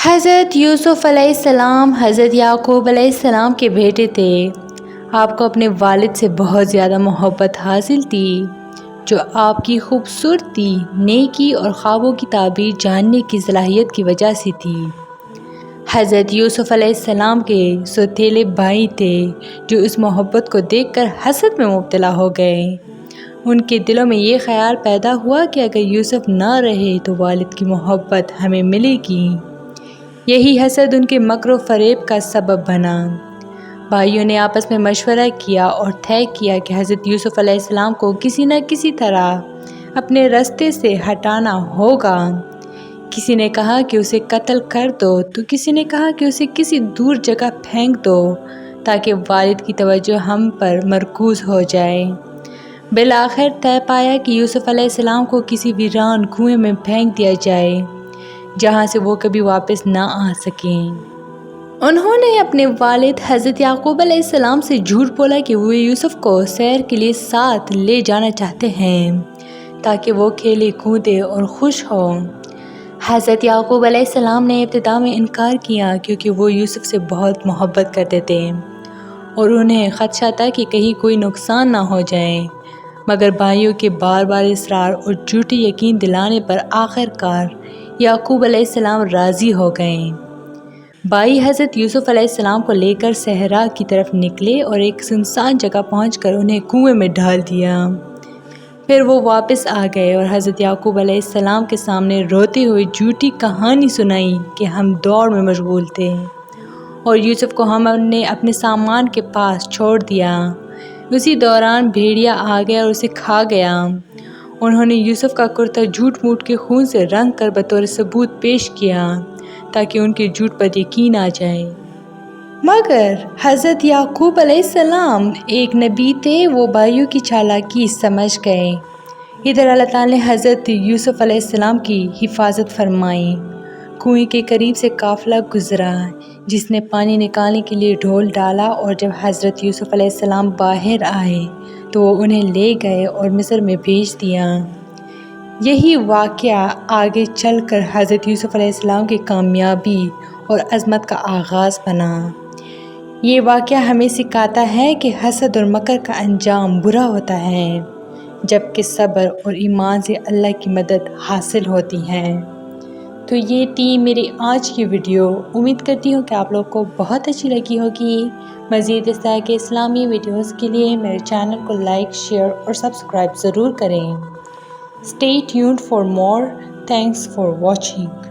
حضرت یوسف علیہ السلام حضرت یعقوب علیہ السلام کے بیٹے تھے۔ آپ کو اپنے والد سے بہت زیادہ محبت حاصل تھی، جو آپ کی خوبصورتی، نیکی اور خوابوں کی تعبیر جاننے کی صلاحیت کی وجہ سے تھی۔ حضرت یوسف علیہ السلام کے سوتیلے بھائی تھے، جو اس محبت کو دیکھ کر حسد میں مبتلا ہو گئے۔ ان کے دلوں میں یہ خیال پیدا ہوا کہ اگر یوسف نہ رہے تو والد کی محبت ہمیں ملے گی۔ یہی حسد ان کے مکر و فریب کا سبب بنا۔ بھائیوں نے آپس میں مشورہ کیا اور طے کیا کہ حضرت یوسف علیہ السلام کو کسی نہ کسی طرح اپنے راستے سے ہٹانا ہوگا۔ کسی نے کہا کہ اسے قتل کر دو تو کسی نے کہا کہ اسے کسی دور جگہ پھینک دو تاکہ والد کی توجہ ہم پر مرکوز ہو جائے۔ بالآخر طے پایا کہ یوسف علیہ السلام کو کسی ویران کنویں میں پھینک دیا جائے، جہاں سے وہ کبھی واپس نہ آ سکیں۔ انہوں نے اپنے والد حضرت یعقوب علیہ السلام سے جھوٹ بولا کہ وہ یوسف کو سیر کے لیے ساتھ لے جانا چاہتے ہیں تاکہ وہ کھیلے کودے اور خوش ہو۔ حضرت یعقوب علیہ السلام نے ابتدا میں انکار کیا کیونکہ وہ یوسف سے بہت محبت کرتے تھے اور انہیں خدشہ تھا کہ کہیں کوئی نقصان نہ ہو جائے، مگر بھائیوں کے بار بار اصرار اور جھوٹے یقین دلانے پر آخرکار یعقوب علیہ السلام راضی ہو گئے۔ بھائی حضرت یوسف علیہ السلام کو لے کر صحرا کی طرف نکلے اور ایک سنسان جگہ پہنچ کر انہیں کنویں میں ڈال دیا۔ پھر وہ واپس آ گئے اور حضرت یعقوب علیہ السلام کے سامنے روتے ہوئے جھوٹی کہانی سنائی کہ ہم دوڑ میں مشغول تھے اور یوسف کو ہم نے اپنے سامان کے پاس چھوڑ دیا۔ اسی دوران بھیڑیا آ گیا اور اسے کھا گیا۔ انہوں نے یوسف کا کرتا جھوٹ موٹ کے خون سے رنگ کر بطور ثبوت پیش کیا تاکہ ان کے جھوٹ پر یقین آ جائے۔ مگر حضرت یعقوب علیہ السلام ایک نبی تھے، وہ بھائیوں کی چالاکی سمجھ گئے۔ ادھر اللہ تعالیٰ نے حضرت یوسف علیہ السلام کی حفاظت فرمائی۔ کنویں کے قریب سے قافلہ گزرا جس نے پانی نکالنے کے لیے ڈھول ڈالا، اور جب حضرت یوسف علیہ السلام باہر آئے تو وہ انہیں لے گئے اور مصر میں بھیج دیا۔ یہی واقعہ آگے چل کر حضرت یوسف علیہ السلام کی کامیابی اور عظمت کا آغاز بنا۔ یہ واقعہ ہمیں سکھاتا ہے کہ حسد اور مکر کا انجام برا ہوتا ہے، جبکہ صبر اور ایمان سے اللہ کی مدد حاصل ہوتی ہے۔ تو یہ تھی میری آج کی ویڈیو۔ امید کرتی ہوں کہ آپ لوگ کو بہت اچھی لگی ہوگی۔ مزید اس طرح کے اسلامی ویڈیوز کے لیے میرے چینل کو لائک، شیئر اور سبسکرائب ضرور کریں۔ Stay tuned for more. Thanks for watching.